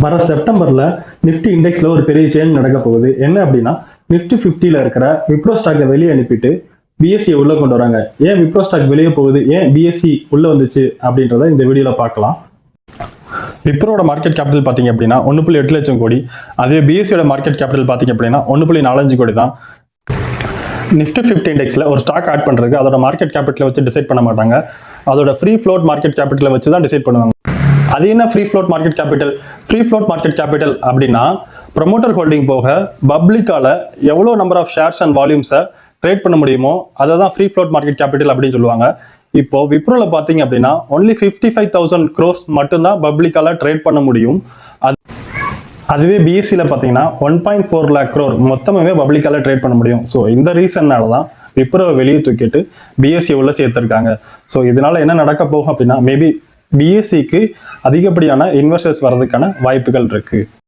வர செப்டம்பர்ல நிஃப்டி இண்டெக்ஸ்ல ஒரு பெரிய சேஞ்ச் நடக்க போகுது. என்ன அப்படின்னா, நிஃப்டி 50ல இருக்கிற விப்ரோ ஸ்டாக்கை வெளியே அனுப்பிட்டு பிஎஸ்சி உள்ள கொண்டு வராங்க. ஏன் விப்ரோ ஸ்டாக் வெளியே போகுது, ஏன் பிஎஸ்சி உள்ள வந்துச்சு அப்படின்றத இந்த வீடியோல பார்க்கலாம். விப்ரோட மார்க்கெட் கேபிட்டல் பார்த்தீங்க அப்படின்னா 1.8 லட்சம் கோடி. அதே பிஎஸ்சியோட மார்க்கெட் கேபிட்டல் பார்த்தீங்க அப்படின்னா 1.45 கோடி தான். நிஃப்டி 50 இண்டெக்ஸ்ல ஒரு ஸ்டாக் ஆட் பண்றதுக்கு அதோட மார்க்கெட் கேபிட்டலை வச்சு டிசைட் பண்ண மாட்டாங்க. அதோட ஃப்ரீ ஃப்ளோட் மார்க்கெட் கேபிட்டலை வச்சு தான் டிசைட் பண்ணுவாங்க. அது என்ன free float market capital? Free float market capital அப்படின்னா ப்ரொமோட்டர் ஹோல்டிங் போக பப்ளிக்கால எவ்வளோ நம்பர் ஆஃப் ஷேர்ஸ் அண்ட் வால்யூம்ஸை ட்ரேட் பண்ண முடியுமோ அதை தான் ஃப்ரீ ஃப்ளோட் மார்க்கெட் கேபிட்டல் அப்படின்னு சொல்லுவாங்க. இப்போ விப்ரோல பார்த்தீங்க அப்படின்னா ஒன்லி 55,000 crores மட்டும்தான் பப்ளிக்கால ட்ரேட் பண்ண முடியும். அதுவே பிஎஸ்சியில் பார்த்தீங்கன்னா 1.4 lakh crore மொத்தமே பப்ளிக்கால ட்ரேட் பண்ண முடியும். ஸோ இந்த ரீசன்னால தான் விப்ரோவை வெளியே தூக்கிட்டு பிஎஸ்சி உள்ள சேர்த்துருக்காங்க. ஸோ இதனால என்ன நடக்க போகும் அப்படின்னா, மேபி பிஎஸ்சிக்கு அதிகப்படியான இன்வெஸ்டர்ஸ் வர்றதுக்கான வாய்ப்புகள் இருக்கு.